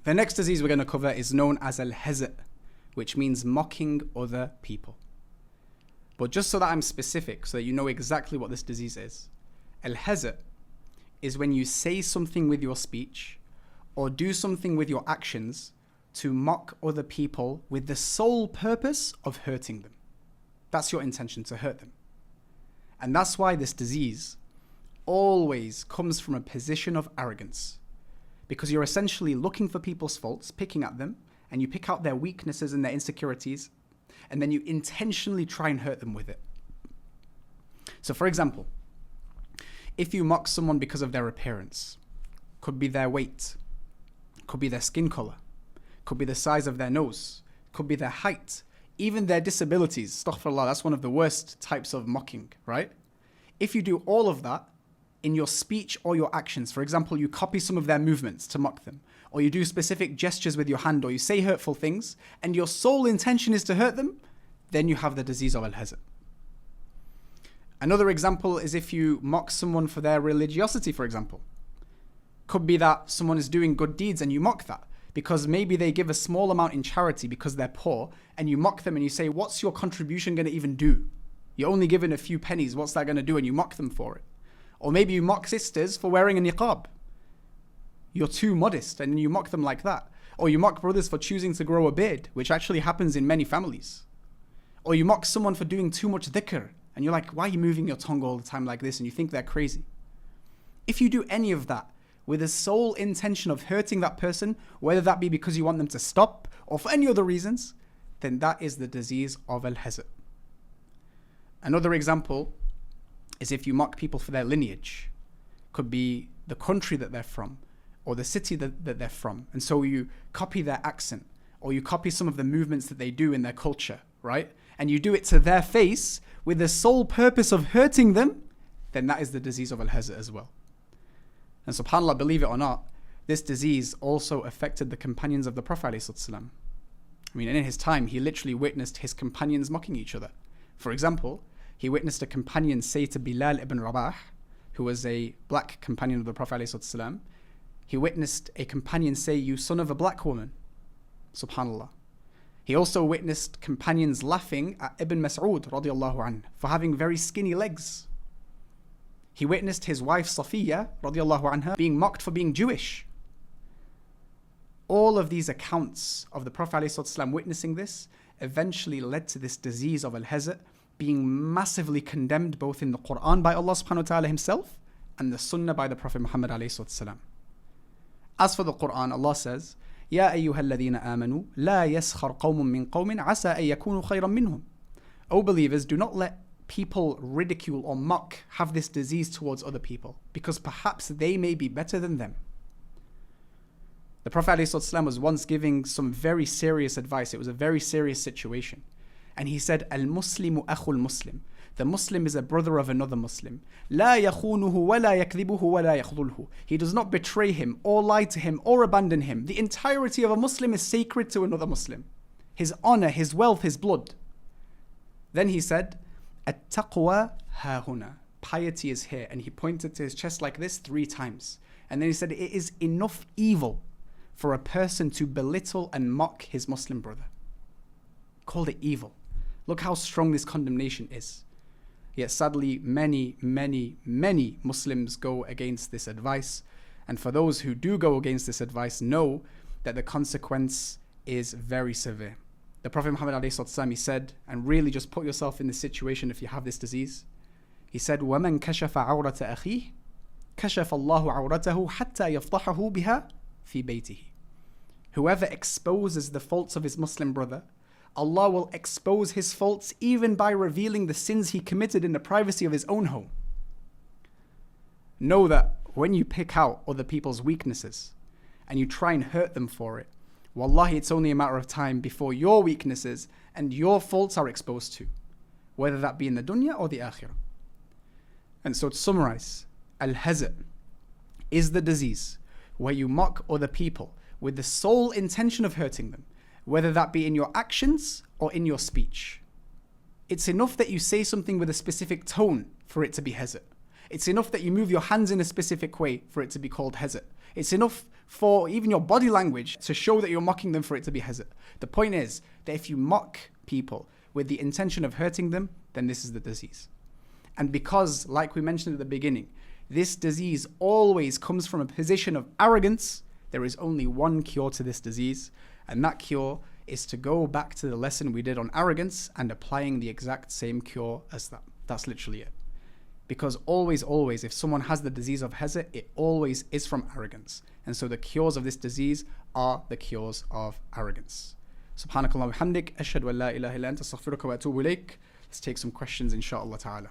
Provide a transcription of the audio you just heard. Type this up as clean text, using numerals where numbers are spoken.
The next disease we're going to cover is known as al-hazd, which means mocking other people. But just so that I'm specific, so that you know exactly what this disease is, al-hazd is when you say something with your speech or do something with your actions to mock other people with the sole purpose of hurting them. That's your intention, to hurt them. And that's why this disease always comes from a position of arrogance, because you're essentially looking for people's faults, picking at them, and you pick out their weaknesses and their insecurities, and then you intentionally try and hurt them with it. So for example, if you mock someone because of their appearance, could be their weight, could be their skin color, could be the size of their nose, could be their height, even their disabilities. Astaghfirullah, that's one of the worst types of mocking, right? If you do all of that in your speech or your actions, for example, you copy some of their movements to mock them, or you do specific gestures with your hand, or you say hurtful things, and your sole intention is to hurt them, then you have the disease of al-hazd. Another example is if you mock someone for their religiosity, for example. Could be that someone is doing good deeds and you mock that, because maybe they give a small amount in charity because they're poor, and you mock them and you say, what's your contribution going to even do? You're only given a few pennies, what's that going to do? And you mock them for it. Or maybe you mock sisters for wearing a niqab. You're too modest, and you mock them like that. Or you mock brothers for choosing to grow a beard, which actually happens in many families. Or you mock someone for doing too much dhikr, and you're like, why are you moving your tongue all the time like this? And you think they're crazy. If you do any of that with the sole intention of hurting that person, whether that be because you want them to stop or for any other reasons, then that is the disease of al-hazd. Another example is if you mock people for their lineage. Could be the country that they're from, or the city that they're from. And so you copy their accent, or you copy some of the movements that they do in their culture, right? And you do it to their face with the sole purpose of hurting them, then that is the disease of al-hazd as well. And subhanAllah, believe it or not, this disease also affected the companions of the Prophet ﷺ. I mean, in his time, he literally witnessed his companions mocking each other. For example, he witnessed a companion say to Bilal ibn Rabah, who was a black companion of the Prophet ﷺ, he witnessed a companion say, you son of a black woman. Subhanallah. He also witnessed companions laughing at Ibn Mas'ud radiallahu anhu for having very skinny legs. He witnessed his wife Safiya radiallahu anha being mocked for being Jewish. All of these accounts of the Prophet ﷺ witnessing this eventually led to this disease of al-hazd being massively condemned both in the Quran by Allah subhanahu wa ta'ala himself and the Sunnah by the Prophet Muhammad ﷺ. As for the Quran, Allah says, يَا أَيُّهَا الَّذِينَ آمَنُوا لَا يَسْخَرْ قَوْمٌ مِّن قَوْمٍ عَسَىٰ أَن يَكُونُوا خَيْرًا مِّنْهُمْ. O believers, do not let people ridicule or mock, have this disease towards other people, because perhaps they may be better than them. The Prophet ﷺ was once giving some very serious advice. It was a very serious situation. And he said, Al-Muslimu akhul Muslim. The Muslim is a brother of another Muslim. لا يخونه ولا يكذبه ولا يخذله. He does not betray him or lie to him or abandon him. The entirety of a Muslim is sacred to another Muslim. His honor, his wealth, his blood. Then he said, At-taqwa ha-huna. Piety is here. And he pointed to his chest like this 3 times. And then he said, it is enough evil for a person to belittle and mock his Muslim brother. Called it evil. Look how strong this condemnation is. Yet sadly, many Muslims go against this advice. And for those who do go against this advice, know that the consequence is very severe. The Prophet Muhammad ﷺ, he said, and really just put yourself in this situation if you have this disease. He said, وَمَنْ كَشَفَ عَوْرَةَ أَخِيهِ كَشَفَ اللَّهُ عَوْرَتَهُ حَتَّى يَفْضَحَهُ بِهَا فِي بَيْتِهِ. Whoever exposes the faults of his Muslim brother, Allah will expose his faults even by revealing the sins he committed in the privacy of his own home. Know that when you pick out other people's weaknesses and you try and hurt them for it, wallahi, it's only a matter of time before your weaknesses and your faults are exposed to, whether that be in the dunya or the akhirah. And so to summarize, al-hazd is the disease where you mock other people with the sole intention of hurting them, whether that be in your actions or in your speech. It's enough that you say something with a specific tone for it to be hazd. It's enough that you move your hands in a specific way for it to be called hezit. It's enough for even your body language to show that you're mocking them for it to be hezit. The point is that if you mock people with the intention of hurting them, then this is the disease. And because, like we mentioned at the beginning, this disease always comes from a position of arrogance, there is only one cure to this disease, and that cure is to go back to the lesson we did on arrogance and applying the exact same cure as that. That's literally it. Because always, if someone has the disease of hezit, it always is from arrogance. And so the cures of this disease are the cures of arrogance. Subhanakallah wa bihamdik, ashhadu an la ilaha illa anta astaghfiruka wa atubu ilayk. Let's take some questions, inshallah ta'ala.